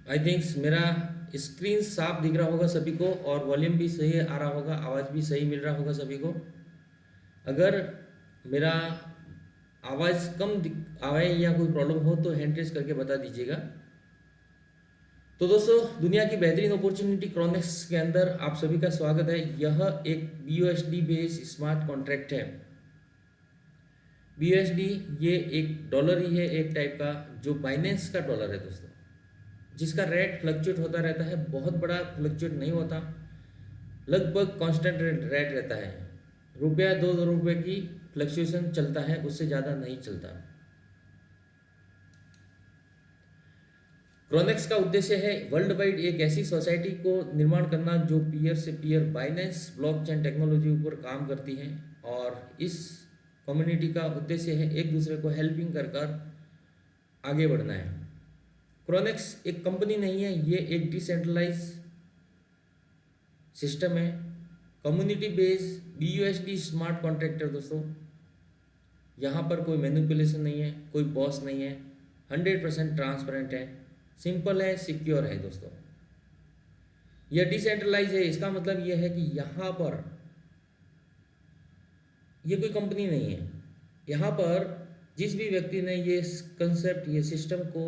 I think मेरा screen साफ दिख रहा होगा सभी को और वॉल्यूम भी सही आ रहा होगा, आवाज़ भी सही मिल रहा होगा सभी को। अगर मेरा आवाज़ आए या कोई प्रॉब्लम हो तो हैंड रेज करके बता दीजिएगा। तो दोस्तों, दुनिया की बेहतरीन अपॉर्चुनिटी क्रोनेक्स के अंदर आप सभी का स्वागत है। यह एक BUSD बेस्ड स्मार्ट कॉन्ट्रैक्ट है। BUSD ये एक डॉलर ही है, एक टाइप का, जो बाइनेंस का डॉलर है दोस्तों, जिसका रेट फ्लक्चुएट होता रहता है। बहुत बड़ा फ्लक्चुएट नहीं होता, लगभग कांस्टेंट रेट रहता है। रुपया 2 रुपये की फ्लक्चुएशन चलता है, उससे ज़्यादा नहीं चलता। क्रोनेक्स का उद्देश्य है वर्ल्ड वाइड एक ऐसी सोसाइटी को निर्माण करना जो पीयर से पीयर बाइनेंस ब्लॉकचेन टेक्नोलॉजी ऊपर काम करती है। और इस कम्युनिटी का उद्देश्य है एक दूसरे को हेल्पिंग कर आगे बढ़ना है। क्रोनेक्स एक कंपनी नहीं है, ये एक डिसेंट्रलाइज सिस्टम है, community based BUSD smart contractor. दोस्तों, यहाँ पर कोई मैनिपुलेशन नहीं है, कोई बॉस नहीं है, 100% ट्रांसपेरेंट है, सिंपल है, सिक्योर है। दोस्तों, यह डिसेंट्रलाइज है। इसका मतलब यह है कि यहाँ पर ये कोई कंपनी नहीं है। यहाँ पर जिस भी व्यक्ति ने ये कंसेप्ट, ये सिस्टम को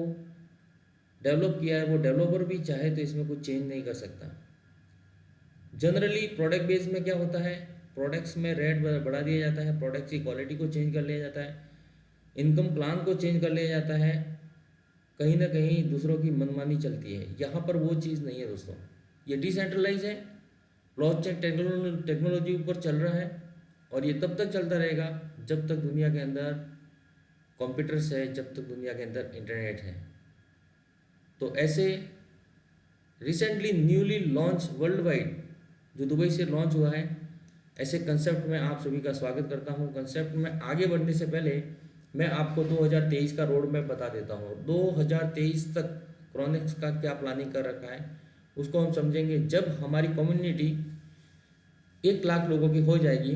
डेवलप किया है, वो डेवलपर भी चाहे तो इसमें कुछ चेंज नहीं कर सकता। जनरली प्रोडक्ट बेस में क्या होता है, प्रोडक्ट्स में रेट बढ़ा दिया जाता है, प्रोडक्ट्स की क्वालिटी को चेंज कर लिया जाता है, इनकम प्लान को चेंज कर लिया जाता है, कहीं ना कहीं दूसरों की मनमानी चलती है। यहाँ पर वो चीज़ नहीं है दोस्तों, ये डिसेंट्रलाइज है, ब्लॉकचेन टेक्नोलॉजी ऊपर चल रहा है। और ये तब तक चलता रहेगा जब तक दुनिया के अंदर कंप्यूटर्स है, जब तक दुनिया के अंदर इंटरनेट है। तो ऐसे recently newly launch world wide जो दुबई से लॉन्च हुआ है, ऐसे कंसेप्ट में आप सभी का स्वागत करता हूँ। कंसेप्ट में आगे बढ़ने से पहले मैं आपको 2023 का रोड मैप बता देता हूँ। 2023 तक क्रोनेक्स का क्या प्लानिंग कर रखा है उसको हम समझेंगे। जब हमारी कम्युनिटी 1 लाख लोगों की हो जाएगी,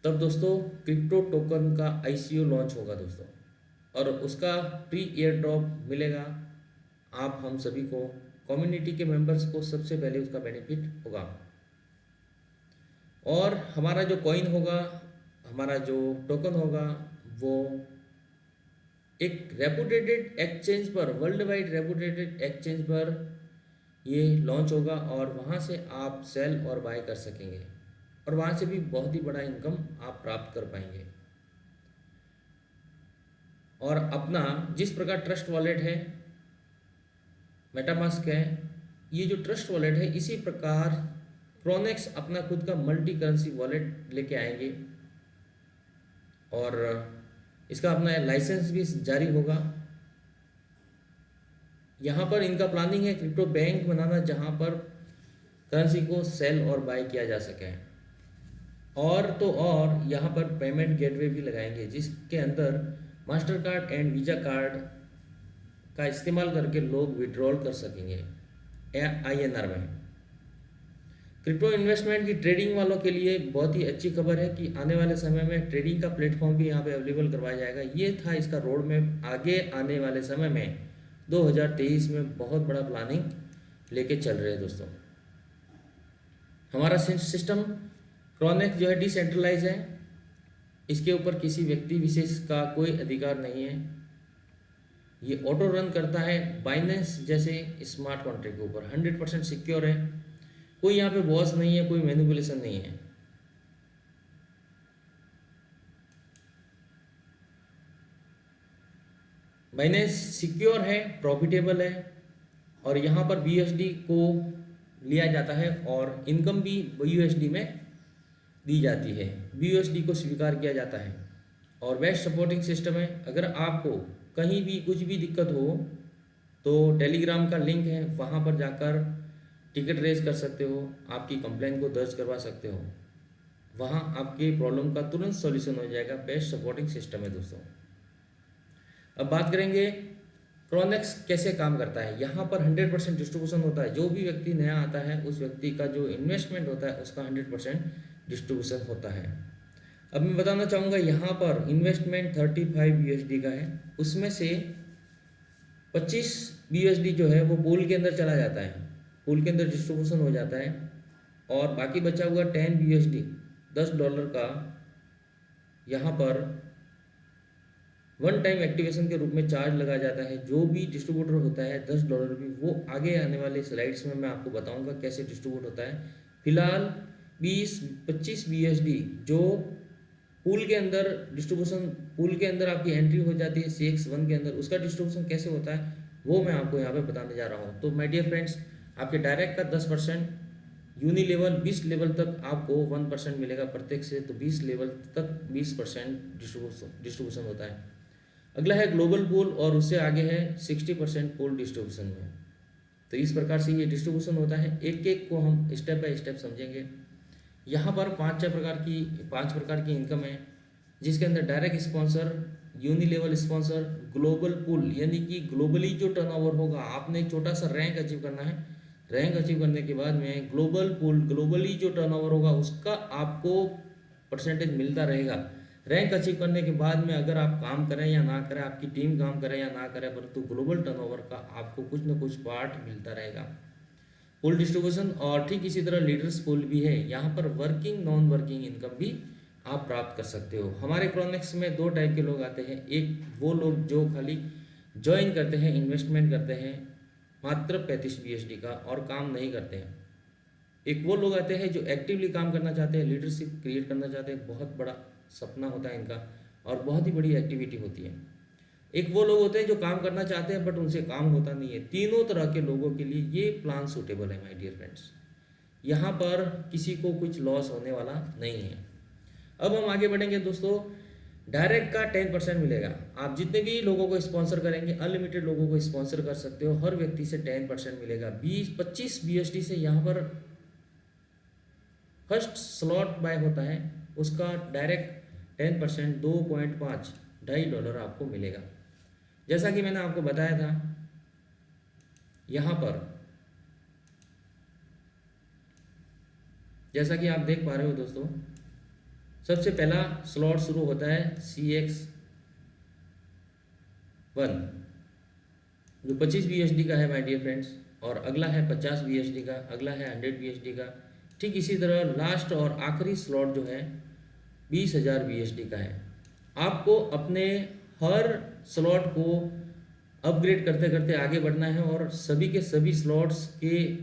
तब दोस्तों क्रिप्टो टोकन का ICO लॉन्च होगा दोस्तों, और उसका प्री एयर ड्रॉप मिलेगा आप हम सभी को, कम्युनिटी के मेंबर्स को सबसे पहले उसका बेनिफिट होगा। और हमारा जो कॉइन होगा, हमारा जो टोकन होगा, वो एक रेपुटेटेड एक्सचेंज पर, वर्ल्ड वाइड रेपुटेटेड एक्सचेंज पर ये लॉन्च होगा, और वहाँ से आप सेल और बाय कर सकेंगे, और वहाँ से भी बहुत ही बड़ा इनकम आप प्राप्त कर पाएंगे। और अपना जिस प्रकार ट्रस्ट वॉलेट है, मेटामास्क है, ये जो ट्रस्ट वॉलेट है, इसी प्रकार क्रोनेक्स अपना खुद का मल्टी करेंसी वॉलेट लेके आएंगे, और इसका अपना लाइसेंस भी जारी होगा। यहाँ पर इनका प्लानिंग है क्रिप्टो बैंक बनाना, जहाँ पर करेंसी को सेल और बाय किया जा सके। और तो और यहाँ पर पेमेंट गेटवे भी लगाएंगे, जिसके अंदर master card and visa card का इस्तेमाल करके लोग विड्रॉल कर सकेंगे INR में। क्रिप्टो इन्वेस्टमेंट की ट्रेडिंग वालों के लिए बहुत ही अच्छी खबर है कि आने वाले समय में ट्रेडिंग का प्लेटफॉर्म भी यहाँ पे अवेलेबल करवाया जाएगा। ये था इसका रोड मैप। आगे आने वाले समय में 2023 में बहुत बड़ा प्लानिंग लेके चल रहे हैं दोस्तों। हमारा सिस्टम क्रोनेक्स जो है डिसेंट्रलाइज है, इसके ऊपर किसी व्यक्ति विशेष का कोई अधिकार नहीं है। ये ऑटो रन करता है बाइनेंस जैसे स्मार्ट कॉन्ट्रैक्ट के ऊपर, 100% सिक्योर है, कोई यहाँ पे बॉस नहीं है, कोई मैनिपुलेशन नहीं है। बाइनेंस सिक्योर है, प्रॉफिटेबल है, और यहाँ पर BUSD को लिया जाता है और इनकम भी BUSD में दी जाती है, BUSD को स्वीकार किया जाता है। और बेस्ट सपोर्टिंग सिस्टम है। अगर आपको कहीं भी कुछ भी दिक्कत हो तो टेलीग्राम का लिंक है, वहाँ पर जाकर टिकट रेज कर सकते हो, आपकी कंप्लेंट को दर्ज करवा सकते हो, वहाँ आपके प्रॉब्लम का तुरंत सॉल्यूशन हो जाएगा। बेस्ट सपोर्टिंग सिस्टम है दोस्तों। अब बात करेंगे क्रोनेक्स कैसे काम करता है। यहाँ पर 100% डिस्ट्रीब्यूशन होता है। जो भी व्यक्ति नया आता है, उस व्यक्ति का जो इन्वेस्टमेंट होता है उसका 100% डिस्ट्रीब्यूशन होता है। अब मैं बताना चाहूँगा, यहाँ पर इन्वेस्टमेंट 35 USD का है, उसमें से 25 BUSD जो है वो पूल के अंदर चला जाता है, पूल के अंदर डिस्ट्रीब्यूशन हो जाता है, और बाकी बचा हुआ 10 BUSD $10 का यहाँ पर वन टाइम एक्टिवेशन के रूप में चार्ज लगा जाता है। जो भी डिस्ट्रीब्यूटर होता है $10 भी, वो आगे आने वाले स्लाइड्स में मैं आपको बताऊंगा कैसे डिस्ट्रीब्यूट होता है। फिलहाल 25 BUSD जो पूल के अंदर डिस्ट्रीब्यूशन, पूल के अंदर आपकी एंट्री हो जाती है CX1 के अंदर, उसका डिस्ट्रीब्यूशन कैसे होता है वो मैं आपको यहाँ पे बताने जा रहा हूँ। तो माय डियर फ्रेंड्स, आपके डायरेक्ट का 10%, यूनिलेवल 20 लेवल तक आपको 1% मिलेगा प्रत्येक से, तो 20 लेवल तक 20% डिस्ट्रीब्यूशन होता है। अगला है ग्लोबल पूल, और उससे आगे है 60% पूल डिस्ट्रीब्यूशन में। तो इस प्रकार से ये डिस्ट्रीब्यूशन होता है, एक एक को हम स्टेप बाय स्टेप समझेंगे। यहाँ पर पांच प्रकार की इनकम है, जिसके अंदर direct sponsor, unilevel sponsor, global pool, यानी कि ग्लोबली जो टर्नओवर होगा, आपने एक छोटा सा रैंक अचीव करना है, रैंक अचीव करने के बाद में ग्लोबल पूल, ग्लोबली जो टर्नओवर होगा उसका आपको परसेंटेज मिलता रहेगा। रैंक अचीव करने के बाद में अगर आप काम करें या ना करें, आपकी टीम काम करे या ना करे, परंतु ग्लोबल टर्नओवर का आपको कुछ न कुछ पार्ट मिलता रहेगा। पूल डिस्ट्रीब्यूशन, और ठीक इसी तरह लीडर्स पूल भी है, यहाँ पर वर्किंग नॉन वर्किंग इनकम भी आप प्राप्त कर सकते हो। हमारे क्रोनेक्स में दो टाइप के लोग आते हैं, एक वो लोग जो खाली ज्वाइन करते हैं, इन्वेस्टमेंट करते हैं मात्र 35 BUSD का और काम नहीं करते हैं। एक वो लोग आते हैं जो एक्टिवली काम करना चाहते हैं, लीडरशिप क्रिएट करना चाहते हैं, बहुत बड़ा सपना होता है इनका और बहुत ही बड़ी एक्टिविटी होती है। एक वो लोग होते हैं जो काम करना चाहते हैं बट उनसे काम होता नहीं है। तीनों तरह के लोगों के लिए ये प्लान सूटेबल है माय डियर फ्रेंड्स। यहाँ पर किसी को कुछ लॉस होने वाला नहीं है। अब हम आगे बढ़ेंगे दोस्तों। डायरेक्ट का 10% मिलेगा। आप जितने भी लोगों को स्पॉन्सर करेंगे, अनलिमिटेड लोगों को स्पॉन्सर कर सकते हो, हर व्यक्ति से 10% मिलेगा। 25 BUSD से यहाँ पर फर्स्ट स्लॉट बाय होता है, उसका डायरेक्ट 10% $2.5 आपको मिलेगा। जैसा कि मैंने आपको बताया था, यहाँ पर जैसा कि आप देख पा रहे हो दोस्तों, सबसे पहला स्लॉट शुरू होता है CX1 जो 25 BUSD का है माय डियर फ्रेंड्स, और अगला है 50 BUSD का, अगला है 100 BUSD का। ठीक इसी तरह लास्ट और आखिरी स्लॉट जो है 20,000 BUSD का है। आपको अपने हर स्लॉट को अपग्रेड करते करते आगे बढ़ना है और सभी के सभी स्लॉट्स के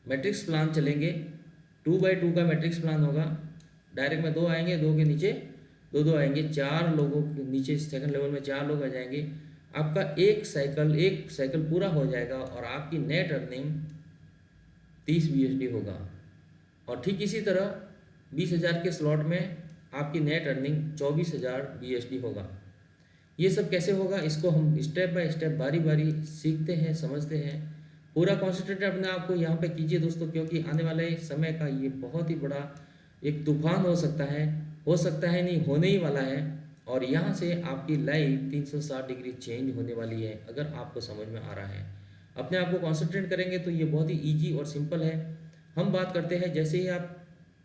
मैट्रिक्स प्लान चलेंगे। 2x2 का मैट्रिक्स प्लान होगा। डायरेक्ट में 2 आएंगे, 2 के नीचे 2 आएंगे, 4 लोगों के नीचे सेकंड लेवल में 4 लोग आ जाएंगे। आपका एक साइकिल पूरा हो जाएगा और आपकी नेट अर्निंग 30 BUSD होगा। और ठीक इसी तरह 20,000 के स्लॉट में आपकी नेट अर्निंग 24,000 BUSD होगा। ये सब कैसे होगा, इसको हम स्टेप बाय स्टेप बारी बारी सीखते हैं, समझते हैं। पूरा कॉन्सेंट्रेट अपने आप को यहाँ पे कीजिए दोस्तों, क्योंकि आने वाले समय का ये बहुत ही बड़ा एक तूफान हो सकता है नहीं, होने ही वाला है। और यहाँ से आपकी लाइफ 360 डिग्री चेंज होने वाली है अगर आपको समझ में आ रहा है। अपने आप को कॉन्सेंट्रेट करेंगे तो ये बहुत ही ईजी और सिंपल है। हम बात करते हैं, जैसे ही आप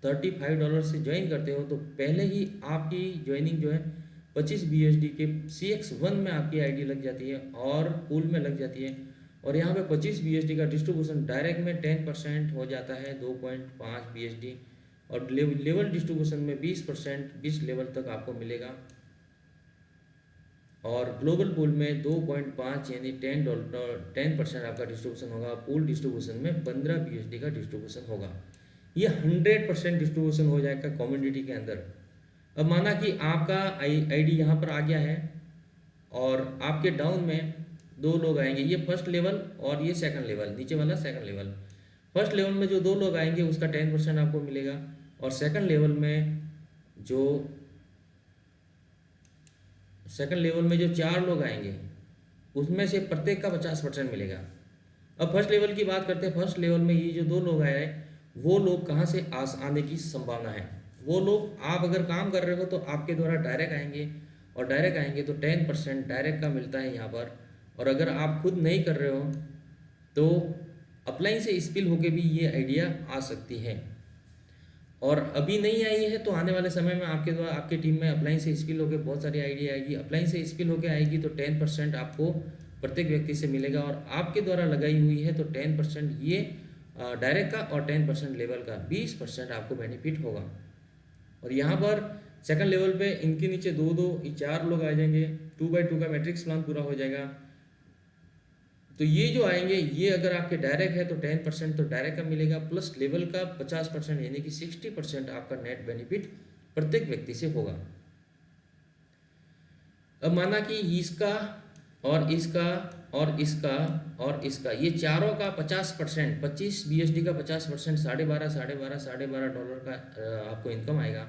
$35 से ज्वाइन करते हो तो पहले ही आपकी ज्वाइनिंग जो है 25 BUSD के CX1 में आपकी आईडी लग जाती है और पूल में लग जाती है। और यहाँ पे 25 BUSD का डिस्ट्रीब्यूशन डायरेक्ट में 10% हो जाता है, 2.5 BUSD, और लेवल डिस्ट्रीब्यूशन में 20%, 20 लेवल तक आपको मिलेगा। और ग्लोबल पूल में 2.5 यानी $10% आपका डिस्ट्रीब्यूशन होगा। पूल डिस्ट्रीब्यूशन में 15 BUSD का डिस्ट्रीब्यूशन होगा। ये 100% डिस्ट्रीब्यूशन हो जाएगा कम्युनिटी के अंदर। अब माना कि आपका आईडी यहाँ पर आ गया है और आपके डाउन में 2 लोग आएंगे, ये फर्स्ट लेवल और ये सेकंड लेवल, नीचे वाला सेकंड लेवल। फर्स्ट लेवल में जो 2 लोग आएंगे उसका 10% आपको मिलेगा, और सेकंड लेवल में जो 4 लोग आएंगे उसमें से प्रत्येक का 50% मिलेगा। अब फर्स्ट लेवल की बात करते हैं। फर्स्ट लेवल में ये जो 2 लोग आए हैं, वो लोग कहाँ से आने की संभावना है? वो लोग, आप अगर काम कर रहे हो तो आपके द्वारा डायरेक्ट आएंगे, और डायरेक्ट आएंगे तो 10% डायरेक्ट का मिलता है यहाँ पर। और अगर आप खुद नहीं कर रहे हो तो अपलाइन से स्किल होके भी ये आइडिया आ सकती है। और अभी नहीं आई है तो आने वाले समय में आपके द्वारा आपके टीम में अपलाइन से स्किल होकर बहुत सारी आइडिया आएगी। अपलाइन से स्किल होकर आएगी तो 10% आपको प्रत्येक व्यक्ति से मिलेगा, और आपके द्वारा लगाई हुई है तो 10% ये डायरेक्ट का और 10% लेवल का 20% आपको बेनिफिट होगा। और यहाँ पर सेकंड लेवल पे इनके नीचे 2-2 4 लोग आ जाएंगे, 2x2 का मैट्रिक्स प्लान पूरा हो जाएगा। तो ये जो आएंगे ये अगर आपके डायरेक्ट है तो 10% तो डायरेक्ट का मिलेगा, प्लस लेवल का 50% यानी कि 60% आपका नेट बेनिफिट प्रत्येक व्यक्ति से होगा। अब माना कि इसका और इसका और इसका और इसका ये चारों का 50%, 25 BSD का 50%, $12.5 का आपको इनकम आएगा,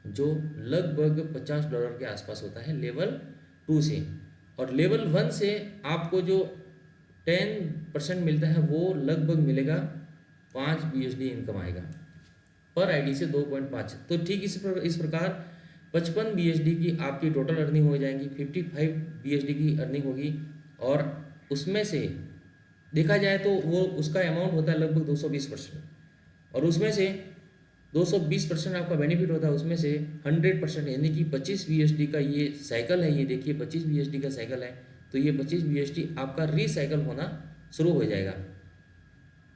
जो लगभग $50 के आसपास होता है लेवल 2 से। और लेवल 1 से आपको जो 10% मिलता है वो लगभग मिलेगा 5 BSD इनकम आएगा पर आईडी से 2.5। तो ठीक इस प्रकार 55 BSD की आपकी टोटल अर्निंग हो जाएंगी, 55 BSD की अर्निंग होगी। और उसमें से देखा जाए तो वो उसका अमाउंट होता है लगभग 220%, और उसमें से 220% आपका बेनिफिट होता है, उसमें से 100% यानी कि 25 BSD का ये साइकिल है। ये देखिए 25 BSD का साइकिल है, तो ये 25 BSD आपका रिसाइकल होना शुरू हो जाएगा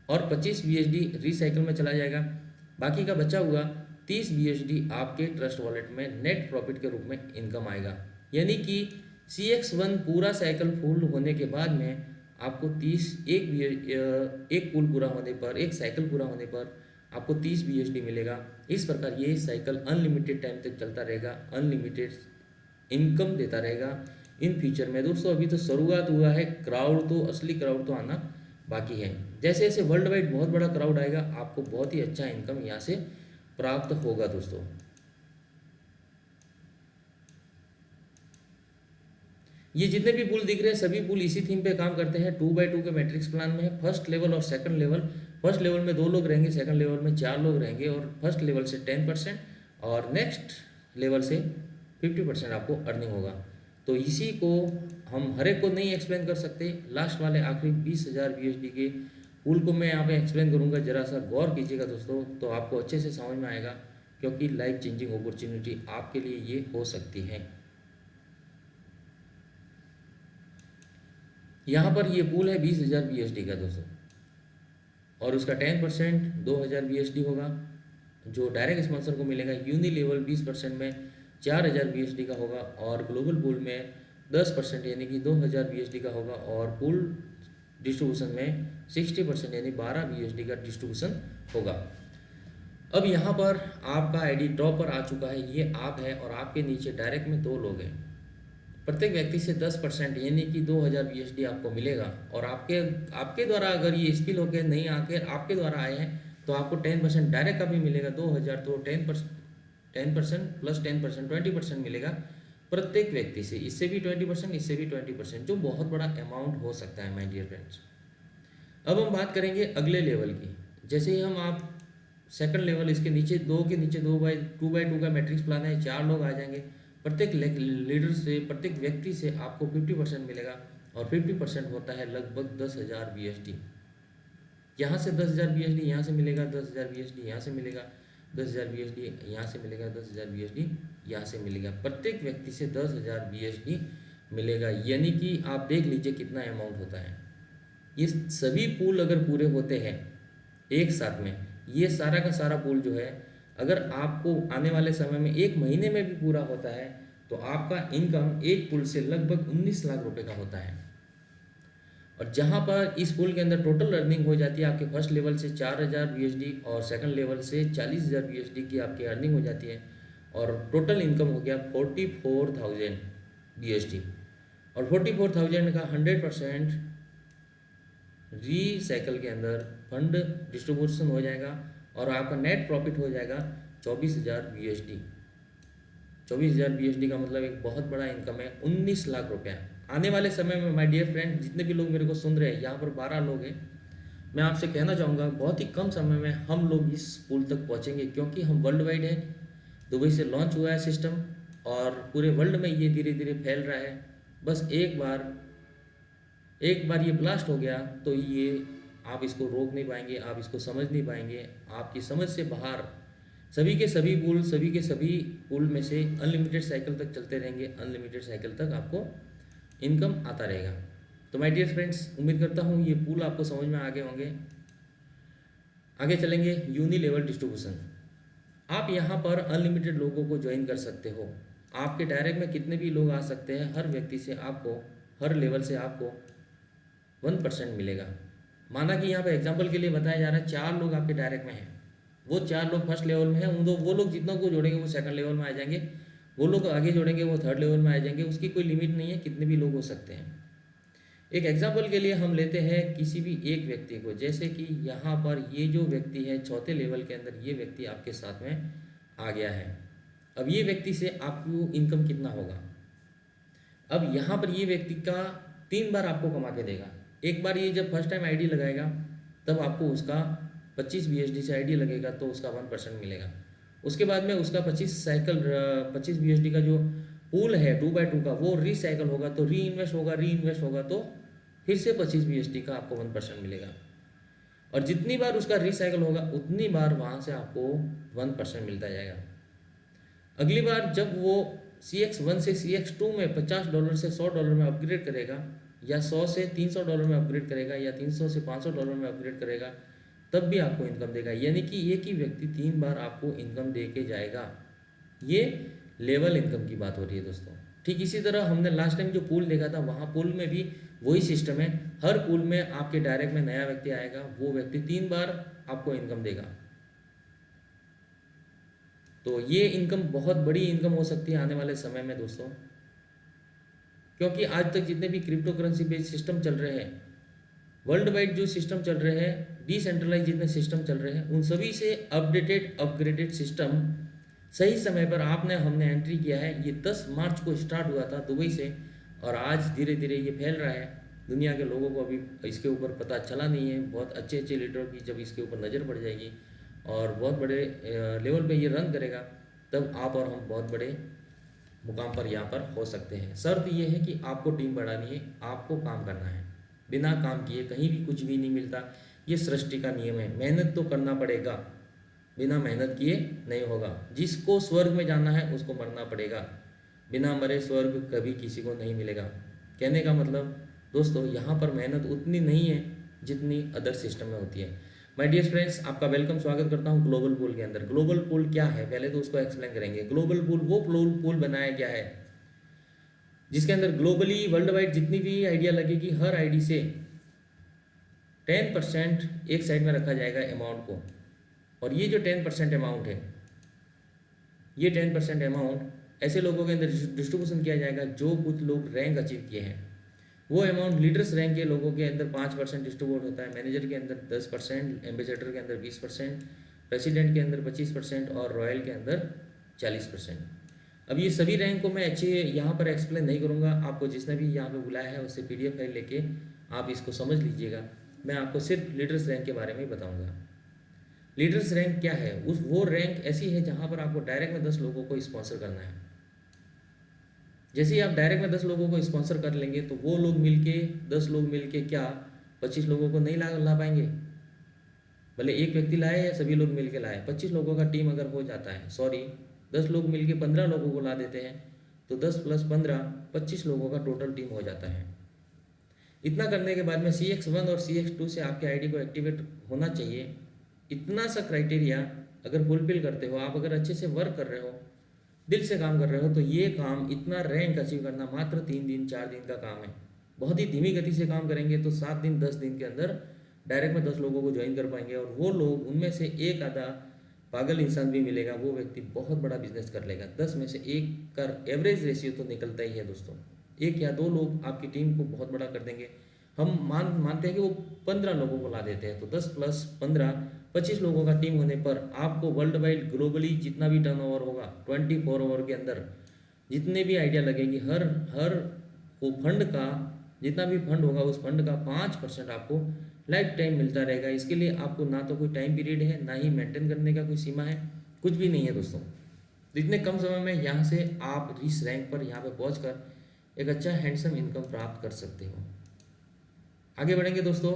और 25 BSD रिसाइकल में चला जाएगा। बाकी का बचा हुआ 30 BSD आपके ट्रस्ट वॉलेट में नेट प्रॉफिट के रूप में इनकम आएगा। यानी कि CX1 पूरा साइकिल फुल होने के बाद में आपको 30 एक पुल पूरा होने पर, एक साइकिल पूरा होने पर आपको 30 BSD मिलेगा। इस प्रकार ये साइकिल अनलिमिटेड टाइम तक चलता रहेगा, अनलिमिटेड इनकम देता रहेगा इन फ्यूचर में। दोस्तों अभी तो शुरुआत हुआ है, क्राउड तो असली क्राउड तो आना बाकी है। जैसे जैसे वर्ल्ड वाइड बहुत बड़ा क्राउड आएगा आपको बहुत ही अच्छा इनकम यहाँ से प्राप्त होगा। दोस्तों ये जितने भी पुल दिख रहे हैं सभी पुल इसी थीम पे काम करते हैं, 2x2 के मैट्रिक्स प्लान में है। फर्स्ट लेवल और सेकंड लेवल, फर्स्ट लेवल में 2 लोग रहेंगे, सेकंड लेवल में 4 लोग रहेंगे, और फर्स्ट लेवल से 10% और नेक्स्ट लेवल से 50% आपको अर्निंग होगा। तो इसी को हम हर एक को नहीं एक्सप्लेन कर सकते, लास्ट वाले आखिरी 20,000 BSD के पुल को मैं यहाँ पे एक्सप्लेन करूँगा। जरा सा गौर कीजिएगा दोस्तों, तो आपको अच्छे से समझ में आएगा, क्योंकि लाइफ चेंजिंग अपॉर्चुनिटी आपके लिए ये हो सकती है। यहाँ पर ये पुल है 20,000 BSD का दोस्तों, और उसका 10% 2,000 BSD होगा जो डायरेक्ट स्पॉन्सर को मिलेगा। यूनि लेवल 20% में 4,000 BSD का होगा, और ग्लोबल पुल में 10% यानी कि 2,000 BSD का होगा, और पुल डिस्ट्रीब्यूशन में 60% यानी 12 BSD का डिस्ट्रीब्यूशन होगा। अब यहाँ पर आपका आईडी टॉप पर आ चुका है, ये आप है, और आपके नीचे डायरेक्ट में 2 लोग हैं। प्रत्येक व्यक्ति से 10% यानी कि 2,000 BSD आपको मिलेगा, और आपके द्वारा अगर ये स्किल होकर नहीं आकर आपके द्वारा आए हैं तो आपको 10% डायरेक्ट का भी मिलेगा 2,000, तो 10% प्लस 10% 20% मिलेगा प्रत्येक व्यक्ति से। इससे भी 20%, इससे भी 20%, जो बहुत बड़ा अमाउंट हो सकता है माय डियर फ्रेंड्स। अब हम बात करेंगे अगले लेवल की। जैसे ही हम आप सेकंड लेवल, इसके नीचे 2 के नीचे 2x2 का मैट्रिक्स प्लान है, 4 लोग आ जाएंगे। प्रत्येक लीडर से, प्रत्येक व्यक्ति से आपको 50% मिलेगा, और 50% होता है लगभग 10,000 BSD। यहाँ से 10,000 BSD यहाँ से मिलेगा, 10,000 BSD यहाँ से मिलेगा, 10,000 BSD यहाँ से मिलेगा, 10,000 BSD यहाँ से मिलेगा। प्रत्येक व्यक्ति से 10,000 BSD मिलेगा, यानी कि आप देख लीजिए कितना अमाउंट होता है। ये सभी पूल अगर पूरे होते हैं एक साथ में, ये सारा का सारा पूल जो है अगर आपको आने वाले समय में 1 महीने में भी पूरा होता है तो आपका इनकम एक पुल से लगभग 19 लाख रुपए का होता है। और जहाँ पर इस पुल के अंदर टोटल अर्निंग हो जाती है आपके फर्स्ट लेवल से 4,000 BSD और सेकंड लेवल से 40,000 BSD की आपकी अर्निंग हो जाती है, और टोटल इनकम हो गया 44,000 BSD। और 44,000 का 100% रीसाइकिल के अंदर फंड डिस्ट्रीब्यूशन हो जाएगा, और आपका नेट प्रॉफिट हो जाएगा 24,000 BSD। 24,000 BSD का मतलब एक बहुत बड़ा इनकम है, 19 लाख रुपया। आने वाले समय में माय डियर फ्रेंड जितने भी लोग मेरे को सुन रहे हैं, यहाँ पर 12 लोग हैं, मैं आपसे कहना चाहूँगा बहुत ही कम समय में हम लोग इस पुल तक पहुँचेंगे, क्योंकि हम वर्ल्ड वाइड है। दुबई से लॉन्च हुआ है सिस्टम, और पूरे वर्ल्ड में ये धीरे धीरे फैल रहा है। बस एक बार ये ब्लास्ट हो गया तो ये आप इसको रोक नहीं पाएंगे, आप इसको समझ नहीं पाएंगे, आपकी समझ से बाहर सभी के सभी पूल में से अनलिमिटेड साइकिल तक चलते रहेंगे, अनलिमिटेड साइकिल तक आपको इनकम आता रहेगा। तो माय डियर फ्रेंड्स, उम्मीद करता हूँ ये पूल आपको समझ में आ गए होंगे। आगे चलेंगे यूनिलेवल डिस्ट्रीब्यूशन। आप यहाँ पर अनलिमिटेड लोगों को ज्वाइन कर सकते हो। आपके डायरेक्ट में कितने भी लोग आ सकते हैं, हर व्यक्ति से आपको, हर लेवल से आपको 1% मिलेगा। माना कि यहाँ पर एग्जांपल के लिए बताया जा रहा है 4 लोग आपके डायरेक्ट में हैं, वो 4 लोग फर्स्ट लेवल में हैं, वो लोग जितना को जोड़ेंगे वो सेकंड लेवल में आ जाएंगे, वो लोग आगे जोड़ेंगे वो थर्ड लेवल में आ जाएंगे। उसकी कोई लिमिट नहीं है, कितने भी लोग हो सकते हैं। एक एग्जाम्पल के लिए हम लेते हैं किसी भी एक व्यक्ति को, जैसे कि यहाँ पर ये जो व्यक्ति है चौथे लेवल के अंदर, ये व्यक्ति आपके साथ में आ गया है। अब ये व्यक्ति से आपको इनकम कितना होगा? अब यहाँ पर ये व्यक्ति का 3 बार आपको कमा के देगा। एक बार ये जब फर्स्ट टाइम आईडी लगाएगा तब आपको उसका 25 BSD से आईडी लगेगा तो उसका 1% मिलेगा। उसके बाद में उसका 25 BSD का जो पूल है 2/2 का, वो रिसाइकल होगा तो री इन्वेस्ट होगा तो फिर से 25 BSD का आपको 1% मिलेगा। और जितनी बार उसका रिसाइकल होगा उतनी बार वहाँ से आपको 1% मिलता जाएगा। अगली बार जब वो CX1 से CX2 में $50 से $100 में अपग्रेड करेगा, या 100 से $300 में अपग्रेड करेगा, या 300 से $500 में अपग्रेड करेगा, तब भी आपको इनकम देगा। यानी कि एक ही व्यक्ति 3 बार आपको इनकम दे के जाएगा। ये लेवल इनकम की बात हो रही है दोस्तों। ठीक इसी तरह हमने लास्ट टाइम जो पूल देखा था, वहाँ पूल में भी वही सिस्टम है। हर पूल में आपके डायरेक्ट में नया व्यक्ति आएगा, वो व्यक्ति 3 बार आपको इनकम देगा। तो ये इनकम बहुत बड़ी इनकम हो सकती है आने वाले समय में दोस्तों, क्योंकि आज तक जितने भी क्रिप्टो करेंसी बेस्ड सिस्टम चल रहे हैं, वर्ल्ड वाइड जो सिस्टम चल रहे हैं, डिसेंट्रलाइज जितने सिस्टम चल रहे हैं, उन सभी से अपडेटेड अपग्रेडेड सिस्टम सही समय पर हमने एंट्री किया है। ये 10 मार्च को स्टार्ट हुआ था दुबई से, और आज धीरे धीरे ये फैल रहा है। दुनिया के लोगों को अभी इसके ऊपर पता चला नहीं है। बहुत अच्छे अच्छे लीडरों की जब इसके ऊपर नज़र पड़ जाएगी और बहुत बड़े लेवल पे ये रन करेगा, तब आप और हम बहुत बड़े मुकाम पर यहाँ पर हो सकते हैं। शर्त ये है कि आपको टीम बढ़ानी है, आपको काम करना है। बिना काम किए कहीं भी कुछ भी नहीं मिलता, ये सृष्टि का नियम है। मेहनत तो करना पड़ेगा, बिना मेहनत किए नहीं होगा। जिसको स्वर्ग में जाना है उसको मरना पड़ेगा, बिना मरे स्वर्ग कभी किसी को नहीं मिलेगा। कहने का मतलब दोस्तों, यहाँ पर मेहनत उतनी नहीं है जितनी अदर सिस्टम में होती है। माय डियर फ्रेंड्स, आपका वेलकम, स्वागत करता हूँ ग्लोबल पूल के अंदर। ग्लोबल पूल क्या है पहले तो उसको एक्सप्लेन करेंगे। ग्लोबल पूल वो पूल बनाया गया है जिसके अंदर ग्लोबली वर्ल्ड वाइड जितनी भी आइडिया लगेगी, हर आईडी से 10% एक साइड में रखा जाएगा अमाउंट को। और ये जो 10% अमाउंट है, ये 10% अमाउंट ऐसे लोगों के अंदर डिस्ट्रीब्यूशन किया जाएगा जो कुछ लोग रैंक अचीव किए हैं। वो अमाउंट लीडर्स रैंक के लोगों के अंदर 5% डिस्ट्रीब्यूट होता है, मैनेजर के अंदर 10%, एम्बेसडर के अंदर 20%, प्रेसिडेंट के अंदर 25% और रॉयल के अंदर 40%। अब ये सभी रैंक को मैं अच्छे यहाँ पर एक्सप्लेन नहीं करूँगा। आपको जिसने भी यहाँ पे बुलाया है उससे PDF फाइल लेके आप इसको समझ लीजिएगा। मैं आपको सिर्फ लीडर्स रैंक के बारे में ही बताऊँगा। लीडर्स रैंक क्या है? वो रैंक ऐसी है जहाँ पर आपको डायरेक्ट में 10 लोगों को स्पॉन्सर करना है। जैसे ही आप डायरेक्ट में 10 लोगों को स्पॉन्सर कर लेंगे तो वो लोग मिलके 10 लोग मिलके क्या 25 लोगों को नहीं ला पाएंगे? भले एक व्यक्ति लाए या सभी लोग मिलके लाए, 25 लोगों का टीम अगर हो जाता है, 10 लोग मिलके 15 लोगों को ला देते हैं, तो 10 + 15 25 लोगों का टोटल टीम हो जाता है। इतना करने के बाद में CX1 और CX2 से आपके आईडी को एक्टिवेट होना चाहिए। इतना सा क्राइटेरिया अगर फुलफिल करते हो, आप अगर अच्छे से वर्क कर रहे हो, दिल से काम कर रहे हो, तो ये काम, इतना रैंक अचीव करना मात्र 3 दिन 4 दिन का काम है। बहुत ही धीमी गति से काम करेंगे तो 7 दिन 10 दिन के अंदर डायरेक्ट में 10 लोगों को ज्वाइन कर पाएंगे। और वो लोग, उनमें से एक आधा पागल इंसान भी मिलेगा, वो व्यक्ति बहुत बड़ा बिजनेस कर लेगा। 10 में से 1 का एवरेज रेशियो तो निकलता ही है दोस्तों। 1 या 2 लोग आपकी टीम को बहुत बड़ा कर देंगे। हम मानते हैं कि वो 15 लोगों को ला देते हैं, तो 10 + 15 25 लोगों का टीम होने पर आपको वर्ल्ड वाइड ग्लोबली जितना भी टर्नओवर होगा 24 आवर के अंदर, जितने भी आइडिया लगेंगी, हर वो फंड का जितना भी फंड होगा उस फंड का 5% आपको लाइफ टाइम मिलता रहेगा। इसके लिए आपको ना तो कोई टाइम पीरियड है, ना ही मेंटेन करने का कोई सीमा है, कुछ भी नहीं है दोस्तों। तो इतने कम समय में यहाँ से आप इस रैंक पर यहाँ पर पहुँच कर एक अच्छा हैंडसम इनकम प्राप्त कर सकते हो। आगे बढ़ेंगे दोस्तों।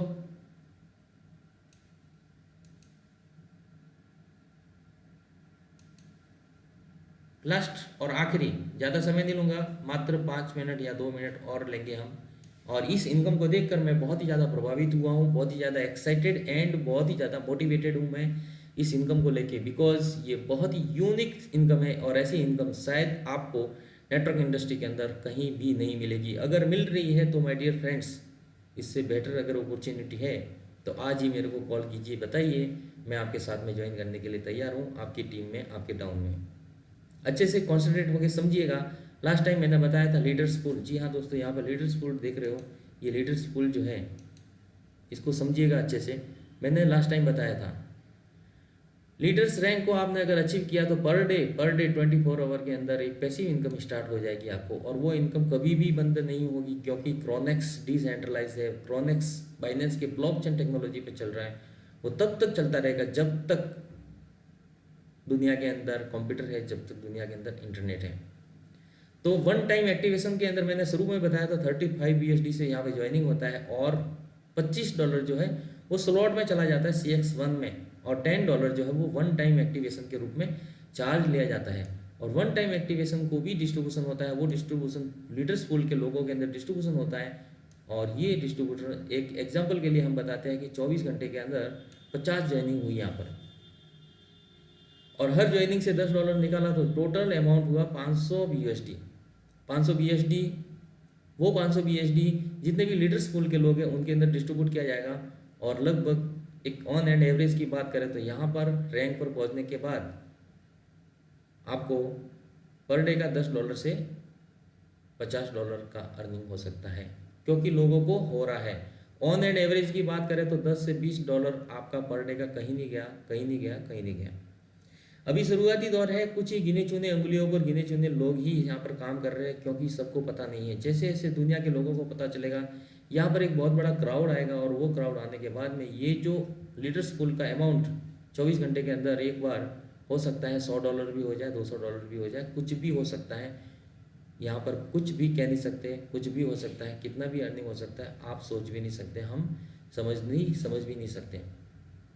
लास्ट और आखिरी, ज़्यादा समय नहीं लूँगा, मात्र 5 मिनट या 2 मिनट और लेंगे हम। और इस इनकम को देखकर मैं बहुत ही ज़्यादा प्रभावित हुआ हूँ, बहुत ही ज़्यादा एक्साइटेड एंड बहुत ही ज़्यादा मोटिवेटेड हूँ मैं इस इनकम को लेके, बिकॉज ये बहुत ही यूनिक इनकम है और ऐसी इनकम शायद आपको नेटवर्क इंडस्ट्री के अंदर कहीं भी नहीं मिलेगी। अगर मिल रही है तो माय डियर फ्रेंड्स, इससे बेटर अगर अपॉर्चुनिटी है तो आज ही मेरे को कॉल कीजिए, बताइए, मैं आपके साथ में ज्वाइन करने के लिए तैयार हूँ, आपकी टीम में, आपके टाउन में। अच्छे से कॉन्सेंट्रेट होकर समझिएगा। लास्ट टाइम मैंने बताया था लीडर्स पूल, जी हाँ दोस्तों, यहाँ पर लीडर्स पूल देख रहे हो, ये लीडर्स पूल जो है इसको समझिएगा अच्छे से। मैंने लास्ट टाइम बताया था लीडर्स रैंक को आपने अगर अचीव किया तो पर डे 24 आवर के अंदर एक पैसिव इनकम स्टार्ट हो जाएगी आपको, और वो इनकम कभी भी बंद नहीं होगी, क्योंकि क्रोनेक्स डिसेंट्रलाइज है, क्रोनेक्स बाइनेंस के ब्लॉकचेन टेक्नोलॉजी पे चल रहा है। वो तब तक चलता रहेगा जब तक दुनिया के अंदर कंप्यूटर है, जब तक दुनिया के अंदर इंटरनेट है। तो वन टाइम एक्टिवेशन के अंदर मैंने शुरू में बताया था 35 USD से यहाँ पे ज्वाइनिंग होता है, और $25 जो है वो स्लॉट में चला जाता है CX1 में, और $10 जो है वो वन टाइम एक्टिवेशन के रूप में चार्ज लिया जाता है। और वन टाइम एक्टिवेशन को भी डिस्ट्रीब्यूशन होता है, वो डिस्ट्रीब्यूशन लीडर्स पूल के लोगों के अंदर डिस्ट्रीब्यूशन होता है। और ये डिस्ट्रीब्यूटर, एक एग्जाम्पल के लिए हम बताते हैं कि 24 घंटे के अंदर 50 ज्वाइनिंग हुई यहाँ पर, और हर ज्वाइनिंग से $10 निकाला तो टोटल अमाउंट हुआ 500 USD। 500 BSD, वो 500 BSD जितने भी लीडर्स पूल के लोग हैं उनके अंदर डिस्ट्रीब्यूट किया जाएगा। और लगभग एक ऑन एंड एवरेज की बात करें तो यहाँ पर रैंक पर पहुँचने के बाद आपको पर डे का $10 से $50 का अर्निंग हो सकता है, क्योंकि लोगों को हो रहा है। ऑन एंड एवरेज की बात करें तो $10 से $20 आपका पर डे का कहीं नहीं गया, कहीं नहीं गया, कहीं नहीं गया। अभी शुरुआती दौर है, कुछ ही गिने चुने अंगुलियों पर गिने चुने लोग ही यहाँ पर काम कर रहे हैं, क्योंकि सबको पता नहीं है। जैसे जैसे दुनिया के लोगों को पता चलेगा, यहाँ पर एक बहुत बड़ा क्राउड आएगा, और वो क्राउड आने के बाद में ये जो लीडर्स पूल का अमाउंट 24 घंटे के अंदर एक बार हो सकता है $100 भी हो जाए, $200 भी हो जाए, कुछ भी हो सकता है। यहाँ पर कुछ भी कह नहीं सकते, कुछ भी हो सकता है, कितना भी अर्निंग हो सकता है, आप सोच भी नहीं सकते, हम समझ भी नहीं सकते।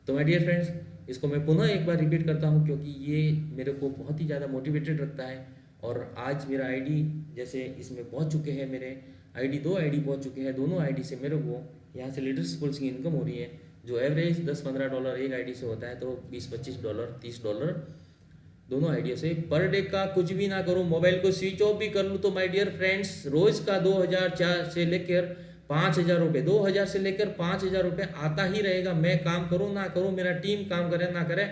तो माय डियर फ्रेंड्स, इसको मैं पुनः एक बार रिपीट करता हूँ, क्योंकि ये मेरे को बहुत ही ज़्यादा मोटिवेटेड रखता है। और आज मेरा आईडी जैसे इसमें पहुँच चुके हैं, मेरे दो आईडी पहुँच चुके हैं, दोनों आईडी से मेरे को यहाँ से लीडर्स पूल्स की इनकम हो रही है, जो एवरेज $10-15 एक आईडी से होता है, तो $20-25 $30 दोनों आईडिया से पर डे का। कुछ भी ना करूं, मोबाइल को स्विच ऑफ भी कर लूं, तो माय डियर फ्रेंड्स रोज का 2000 से लेकर 5000 रुपये, 2000 से लेकर 5000 रुपये आता ही रहेगा। मैं काम करूं ना करूं, मेरा टीम काम करे ना करे,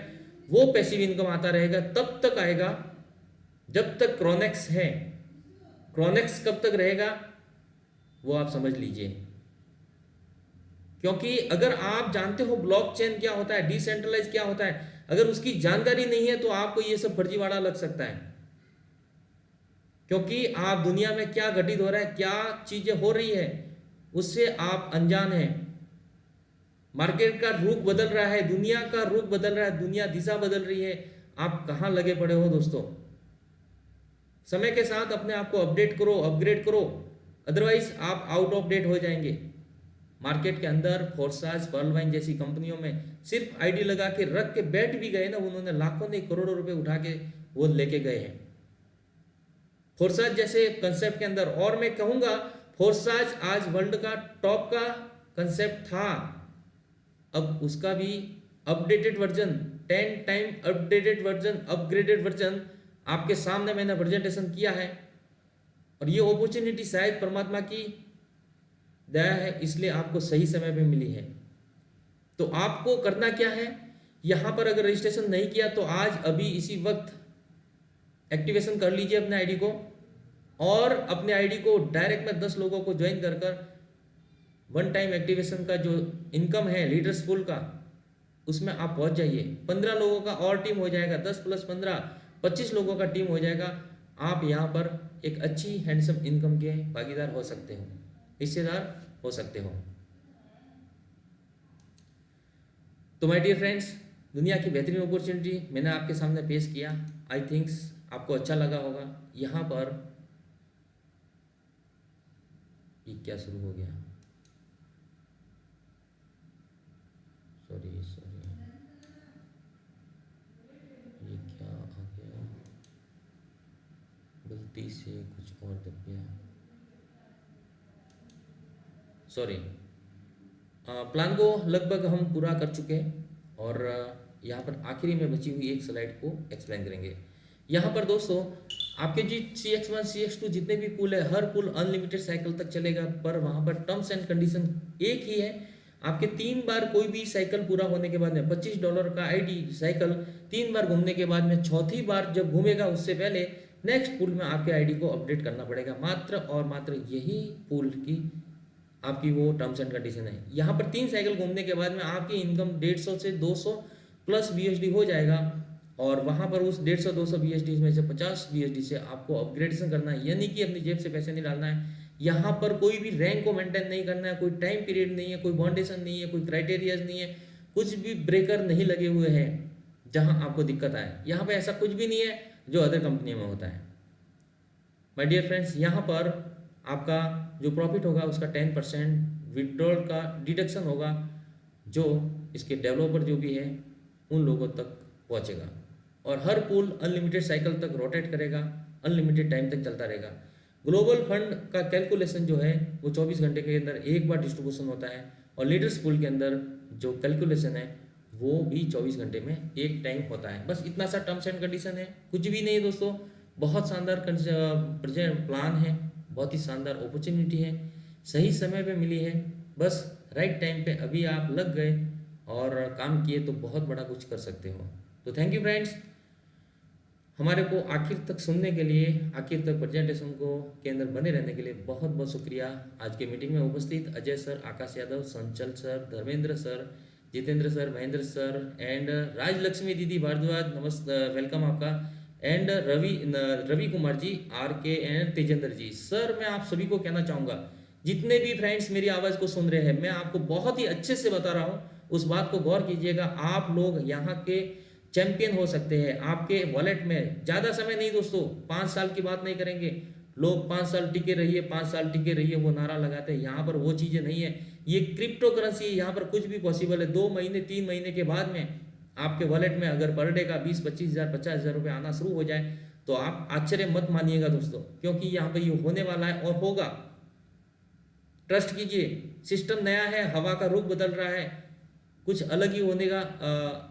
वो पैसिव इनकम आता रहेगा। तब तक आएगा जब तक क्रोनेक्स है। क्रोनेक्स कब तक रहेगा वो आप समझ लीजिए, क्योंकि अगर आप जानते हो ब्लॉकचेन क्या होता है, डिसेंट्रलाइज क्या होता है, अगर उसकी जानकारी नहीं है तो आपको ये सब फर्जीवाड़ा लग सकता है, क्योंकि आप दुनिया में क्या घटित हो रहा है, क्या चीजें हो रही है, उससे आप अनजान हैं। मार्केट का रुख बदल रहा है, दुनिया का रुख बदल रहा है, दुनिया दिशा बदल रही है, आप कहां लगे पड़े हो दोस्तों। समय के साथ अपने आप को अपडेट करो, अपग्रेड करो, अदरवाइज आप आउट ऑफ डेट हो जाएंगे। मार्केट के अंदर फोर्साज, पर्लवाइन जैसी कंपनियों में सिर्फ आईडी लगा के रख के बैठ भी गए ना, उन्होंने लाखों नहीं करोड़ों रुपए उठा के वो लेके गए हैं फोर्साज जैसे कंसेप्ट के अंदर। और मैं कहूंगा फोर्साज आज वर्ल्ड का टॉप का कंसेप्ट था, अब उसका भी updated version, 10 time updated version, upgraded version आपके सामने मैंने प्रेजेंटेशन किया है। और ये अपॉर्चुनिटी शायद परमात्मा की दया है, इसलिए आपको सही समय पे मिली है। तो आपको करना क्या है, यहां पर अगर रजिस्ट्रेशन नहीं किया तो आज अभी इसी वक्त एक्टिवेशन कर लीजिए अपने आईडी को, और अपने आईडी को डायरेक्ट में 10 लोगों को ज्वाइन कर कर वन टाइम एक्टिवेशन का जो इनकम है लीडर्स पूल का, उसमें आप पहुंच जाइए। 15 लोगों का और टीम हो जाएगा, 10 + 15 25 लोगों का टीम हो जाएगा। आप यहाँ पर एक अच्छी हैंडसम इनकम के भागीदार हो सकते हो, हिस्सेदार हो सकते हो। तो माय डियर फ्रेंड्स, दुनिया की बेहतरीन अपॉर्चुनिटी मैंने आपके सामने पेश किया। आई थिंक्स आपको अच्छा लगा होगा। यहाँ पर ये क्या शुरू हो गया, सॉरी ये क्या आ गया, छुट्टी से कुछ और दबिया, सॉरी, प्लान को लगभग हम पूरा कर चुके हैं और यहाँ पर आखिरी में बची हुई एक स्लाइड को एक्सप्लेन करेंगे। यहाँ पर दोस्तों आपके जी CX1 CX2 जितने भी पुल है, हर पुल अनलिमिटेड साइकिल तक चलेगा, पर वहाँ पर टर्म्स एंड कंडीशन एक ही है। आपके 3 बार कोई भी साइकिल पूरा होने के बाद में $25 का ID साइकिल 3 बार घूमने के बाद में चौथी बार जब घूमेगा उससे पहले नेक्स्ट पुल में आपके ID को अपडेट करना पड़ेगा। मात्र और मात्र यही पुल की आपकी वो टर्म्स एंड कंडीशन है। यहाँ पर 3 साइकिल घूमने के बाद में आपकी इनकम 150 से 200 प्लस BSD हो जाएगा और वहाँ पर उस 150-200 BSD में से 50 BSD से आपको अपग्रेडेशन करना है, यानी कि अपनी जेब से पैसे नहीं डालना है। यहाँ पर कोई भी रैंक को मेंटेन नहीं करना है, कोई टाइम पीरियड नहीं है, कोई बाउंडेशन नहीं है, कोई क्राइटेरियाज नहीं है, कुछ भी ब्रेकर नहीं लगे हुए हैं जहाँ आपको दिक्कत आए। यहाँ पर ऐसा कुछ भी नहीं है जो अदर कंपनी में होता है। माय डियर फ्रेंड्स, यहाँ पर आपका जो प्रॉफिट होगा उसका 10% विड्रॉल का डिडक्शन होगा, जो इसके डेवलपर जो भी है उन लोगों तक पहुँचेगा और हर पूल अनलिमिटेड साइकिल तक रोटेट करेगा, अनलिमिटेड टाइम तक चलता रहेगा। ग्लोबल फंड का कैलकुलेशन जो है वो 24 घंटे के अंदर एक बार डिस्ट्रीब्यूशन होता है और लीडर्स पूल के अंदर जो कैलकुलेशन है वो भी 24 घंटे में एक टाइम होता है। बस इतना सा टर्म्स एंड कंडीशन है, कुछ भी नहीं दोस्तों। बहुत शानदार प्रेजेंट प्लान है, बहुत ही शानदार अपॉर्चुनिटी है, सही समय पे मिली है। बस राइट टाइम पे अभी आप लग गए और काम किए तो बहुत बड़ा कुछ कर सकते हो। तो थैंक यू फ्रेंड्स, हमारे को आखिर तक सुनने के लिए, आखिर तक प्रेजेंटेशन को के अंदर बने रहने के लिए बहुत बहुत शुक्रिया। आज के मीटिंग में उपस्थित Ajay sir, Akash Yadav, Sanchal sir, Dharmendra sir, Jitendra sir, Mahendra sir and Rajlakshmi दीदी भारद्वाज, नमस्ते, वेलकम आपका, and Ravi Kumar ji, RK and Tejendra ji. Sir मैं आप सभी को कहना चाहूँगा, जितने भी फ्रेंड्स मेरी आवाज़ को सुन रहे हैं, मैं आपको बहुत ही अच्छे से बता रहा हूँ, उस बात को गौर कीजिएगा। आप लोग यहाँ के चैंपियन हो सकते हैं। आपके वॉलेट में ज़्यादा समय नहीं दोस्तों, 5 साल की बात नहीं करेंगे। लोग 5 साल टिके रहिए, 5 साल टिके रहिए वो नारा लगाते हैं, यहाँ पर वो चीज़ें नहीं है। ये क्रिप्टो करेंसी है, यहाँ पर कुछ भी पॉसिबल है। 2 महीने 3 महीने के बाद में आपके वॉलेट में अगर पर डे का 20-25 हज़ार 50 हज़ार रुपये आना शुरू हो जाए तो आप आश्चर्य मत मानिएगा दोस्तों, क्योंकि यहाँ पर ये होने वाला है और होगा। ट्रस्ट कीजिए, सिस्टम नया है, हवा का रुख बदल रहा है, कुछ अलग ही होने का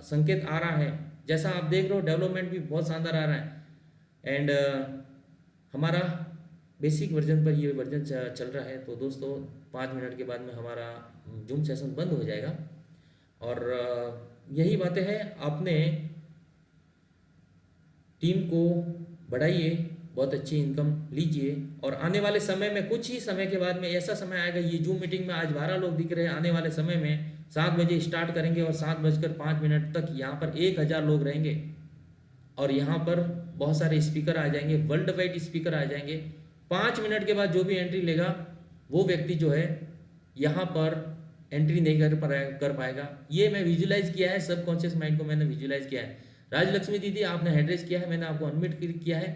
संकेत आ रहा है। जैसा आप देख रहे हो डेवलपमेंट भी बहुत शानदार आ रहा है एंड हमारा बेसिक वर्जन पर ये वर्जन चल रहा है। तो दोस्तों 5 मिनट के बाद में हमारा जूम सेशन बंद हो जाएगा और यही बातें हैं, अपने टीम को बढ़ाइए, बहुत अच्छी इनकम लीजिए और आने वाले समय में, कुछ ही समय के बाद में ऐसा समय आएगा, ये जूम मीटिंग में आज 12 लोग दिख रहे हैं, आने वाले समय में 7 बजे स्टार्ट करेंगे और 7:05 तक यहाँ पर 1000 लोग रहेंगे और यहाँ पर बहुत सारे स्पीकर आ जाएंगे, वर्ल्ड वाइड स्पीकर आ जाएंगे। 5 मिनट के बाद जो भी एंट्री लेगा वो व्यक्ति जो है यहाँ पर एंट्री नहीं कर पाएगा। ये मैं विजुलाइज किया है, सबकॉन्शियस माइंड को मैंने विजुलाइज किया है। राजलक्ष्मी दीदी आपने एड्रेस किया है, मैंने आपको अनम्यूट किया है।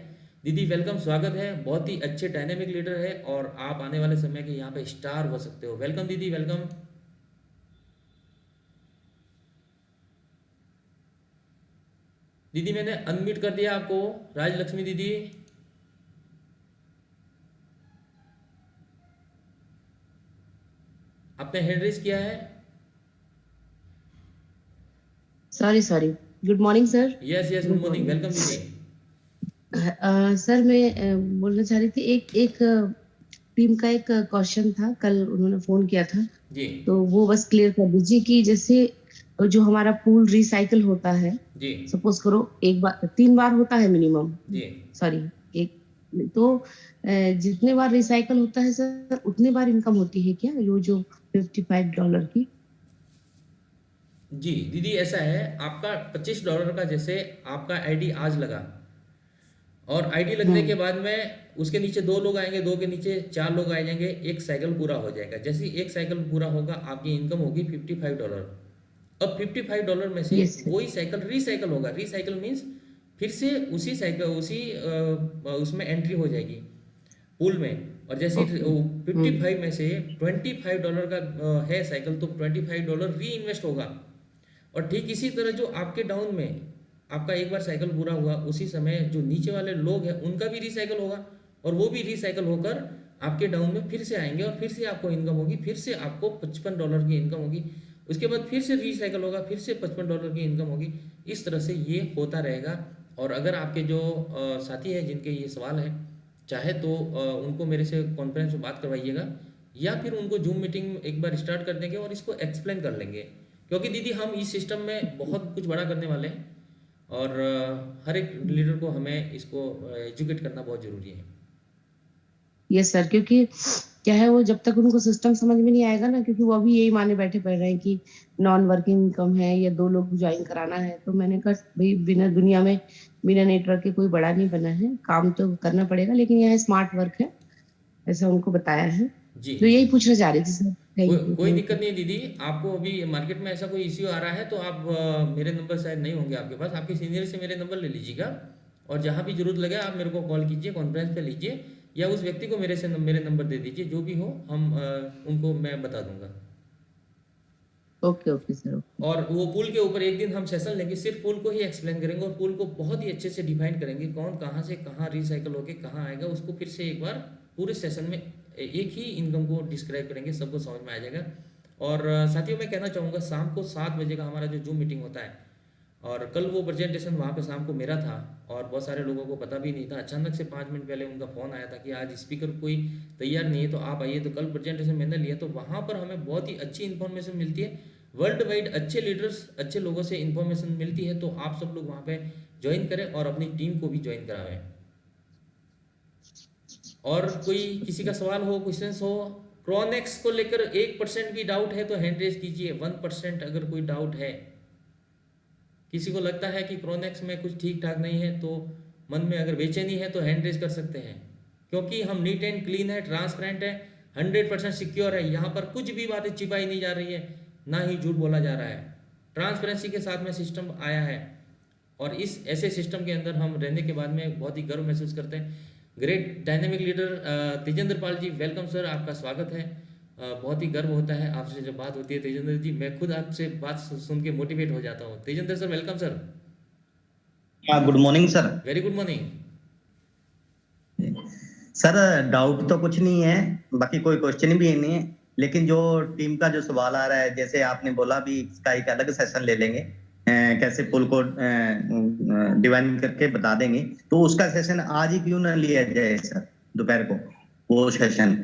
दीदी वेलकम, स्वागत है, बहुत ही अच्छे डायनेमिक लीडर है और आप आने वाले समय के यहाँ पे स्टार हो सकते हो। वेलकम दीदी, वेलकम। दीदी मैंने अनम्यूट कर दिया आपको, राजलक्ष्मी दीदी। आपने हैंड रेज किया है। Sorry good morning sir. Yes good morning, welcome दीदी। सर मैं बोलना चाह रही थी, एक टीम का एक क्वेश्चन था, कल उन्होंने फोन किया था जी, तो वो बस क्लियर कर दीजिए कि जैसे जो हमारा पूल रिसाइकल होता है जी, सपोज करो एक बार 3 बार होता है मिनिमम, जी, सॉरी एक तो जितने बार रिसाइकल होता है सर उतने बार इनकम होती है क्या, ये जो $55 की? जी दीदी ऐसा है, आपका $25 का जैसे आपका आईडी आज लगा और आईडी लगने के बाद में उसके नीचे 2 लोग आएंगे, 2 के नीचे 4 लोग आ जाएंगे, एक साइकिल पूरा हो जाएगा। जैसे ही एक साइकिल पूरा होगा आपकी इनकम होगी $55। अब $55 में से Yes, sir. वही साइकिल रिसाइकल होगा। रिसाइकिल मीन्स फिर से उसी साइकिल उसमें एंट्री हो जाएगी पूल में। और जैसे Okay. 55 में से $25 का है साइकिल, तो $25 री इन्वेस्ट होगा। और ठीक इसी तरह जो आपके डाउन में आपका एक बार साइकिल पूरा हुआ, उसी समय जो नीचे वाले लोग हैं उनका भी रिसाइकिल होगा और वो भी रिसाइकल होकर आपके डाउन में फिर से आएंगे और फिर से आपको इनकम होगी, फिर से आपको $55 की इनकम होगी, उसके बाद फिर से रिसाइकल होगा, फिर से $55 की इनकम होगी। इस तरह से ये होता रहेगा। और अगर आपके जो साथी हैं जिनके ये सवाल है, चाहे तो उनको मेरे से कॉन्फ्रेंस में बात करवाइएगा, या फिर उनको जूम मीटिंग एक बार स्टार्ट कर देंगे और इसको एक्सप्लेन कर लेंगे। क्योंकि दीदी हम इस सिस्टम में बहुत कुछ बड़ा करने वाले हैं, और हर एक लीडर को हमें इसको एजुकेट करना बहुत ज़रूरी है। यस सर, क्योंकि क्या है, वो जब तक उनको सिस्टम समझ में नहीं आएगा ना, क्योंकि वो अभी यही माने बैठे पड़ रहे हैं कि नॉन वर्किंग इनकम है या 2 लोग ज्वाइन कराना है। तो मैंने कहा भाई, बिना दुनिया में बिना नेटवर्क के कोई बड़ा नहीं बना है, काम तो करना पड़ेगा, लेकिन यह स्मार्ट वर्क है, ऐसा उनको बताया है। जी तो जी। यही पूछना चाह रही थी सर। कोई थैंक यू, कोई थैंक दिक्कत यू। नहीं है दीदी। आपको अभी मार्केट में ऐसा कोई इश्यू आ रहा है तो आप मेरे नंबर शायद नहीं होंगे आपके पास, आपके सीनियर से मेरे नंबर ले लीजिएगा, और जहाँ भी जरूरत लगे आप मेरे को कॉल कीजिए, कॉन्फ्रेंस पे लीजिए, या उस व्यक्ति को मेरे नंबर दे दीजिए, जो भी हो हम उनको मैं बता दूंगा। Okay, okay sir, okay. और वो पुल के ऊपर एक दिन हम सेशन लेंगे, सिर्फ पुल को ही एक्सप्लेन करेंगे और पुल को बहुत ही अच्छे से डिफाइन करेंगे, कौन कहाँ से कहाँ रिसाइकल होके कहाँ आएगा, उसको फिर से एक बार पूरे सेशन में एक ही इनकम को डिस्क्राइब करेंगे, सबको समझ में आ जाएगा। और साथियों मैं कहना चाहूँगा, शाम को 7 बजे का हमारा जो जूम मीटिंग होता है, और कल वो प्रेजेंटेशन वहाँ पे शाम को मेरा था, और बहुत सारे लोगों को पता भी नहीं था। अचानक से 5 मिनट पहले उनका फ़ोन आया था कि आज स्पीकर कोई तैयार नहीं है तो आप आइए, तो कल प्रेजेंटेशन मैंने लिया, तो वहाँ पर हमें बहुत ही अच्छी इन्फॉर्मेशन मिलती है, वर्ल्ड वाइड अच्छे लीडर्स अच्छे लोगों से इन्फॉर्मेशन मिलती है। तो आप सब लोग वहाँ पे ज्वाइन करें और अपनी टीम को भी ज्वाइन करावें। और कोई किसी का सवाल हो, क्वेश्चंस हो, क्रोनेक्स को लेकर 1% भी डाउट है तो हैंड रेज कीजिए। 1% अगर कोई डाउट है, किसी को लगता है कि क्रोनेक्स में कुछ ठीक ठाक नहीं है, तो मन में अगर बेचैनी है तो हैंड रेज कर सकते हैं, क्योंकि हम नीट एंड क्लीन है, ट्रांसपेरेंट है, 100% सिक्योर है। यहाँ पर कुछ भी बातें छिपाई नहीं जा रही है, ना ही झूठ बोला जा रहा है। ट्रांसपेरेंसी के साथ में सिस्टम आया है, और इस ऐसे सिस्टम के अंदर हम रहने के बाद में बहुत ही गर्व महसूस करते हैं। Great dynamic leader Tejendra Pal ji, welcome sir, आपका स्वागत है। बहुत ही गर्व होता है आपसे जब बात होती है तेजेंद्र जी, मैं खुद आपसे बात सुन के मोटिवेट हो जाता हूँ। Tejendra sir welcome sir. हाँ, good morning sir. Very good morning sir, doubt तो कुछ नहीं है, बाकी कोई क्वेश्चन भी नहीं है, लेकिन जो टीम का जो सवाल आ रहा है, जैसे आपने बोला भी इसका एक अलग सेशन ले लेंगे, कैसे पुल को डिवाइन करके बता देंगे, तो उसका सेशन आज ही क्यों ना लिया जाए सर, दोपहर को वो सेशन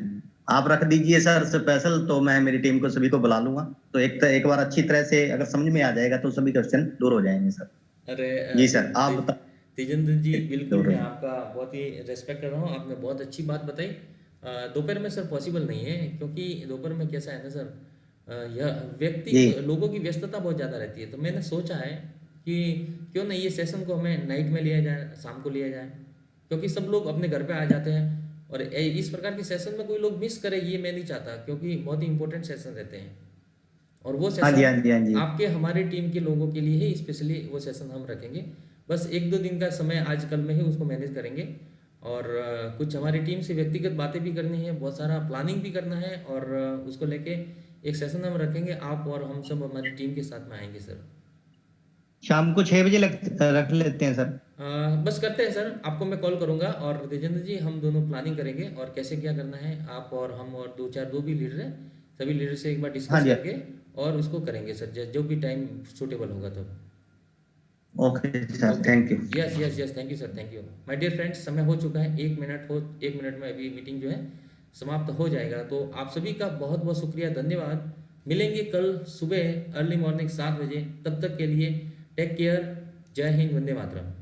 आप रख दीजिए सर स्पेशल, तो मैं मेरी टीम को सभी को बुला लूंगा, तो एक बार अच्छी तरह से अगर समझ में आ जाएगा तो सभी क्वेश्चन दूर हो जाएंगे सर। अरे जी सर, आप बता। तेजेंद्र जी बिल्कुल, मैं आपका बहुत ही रेस्पेक्ट कर रहा हूँ, आपने बहुत अच्छी बात बताई। दोपहर में सर पॉसिबल नहीं है, क्योंकि दोपहर में कैसा है ना सर, यह व्यक्ति जी लोगों की व्यस्तता बहुत ज़्यादा रहती है, तो मैंने सोचा है कि क्यों नहीं ये सेशन को हमें नाइट में लिया जाए, शाम को लिया जाए, क्योंकि सब लोग अपने घर पे आ जाते हैं, और इस प्रकार के सेशन में कोई लोग मिस करे ये मैं नहीं चाहता, क्योंकि बहुत ही इंपॉर्टेंट सेशन रहते हैं। और वो हाँ जी, हाँ सेशन जी, हाँ जी। आपके हमारे टीम के लोगों के लिए ही स्पेशली वो सेशन हम रखेंगे। बस 1-2 दिन का समय आज कल में ही उसको मैनेज करेंगे, और कुछ हमारी टीम से व्यक्तिगत बातें भी करनी है, बहुत सारा प्लानिंग भी करना है, और उसको लेके एक सेशन हम रखेंगे, आप और हम सब हमारी टीम के साथ में आएंगे सर। शाम को 6 बजे रख लेते हैं सर। बस करते हैं सर, आपको मैं कॉल करूंगा, और तेजेंद्र जी हम दोनों प्लानिंग करेंगे और कैसे क्या करना है, आप और हम और 2 भी लीडर हैं, सभी लीडर से एक बार हाँ डिस्कस जी, करके और उसको करेंगे सर, जो भी टाइम सूटेबल होगा तो। Okay sir, thank you. Yes yes yes, thank you sir, thank you. My dear friends, समय हो चुका है, 1 मिनट में अभी मीटिंग जो है समाप्त हो जाएगा। तो आप सभी का बहुत बहुत शुक्रिया, धन्यवाद। मिलेंगे कल सुबह अर्ली मॉर्निंग 7 बजे, तब तक के लिए टेक केयर, जय हिंद, वंदे मातरम।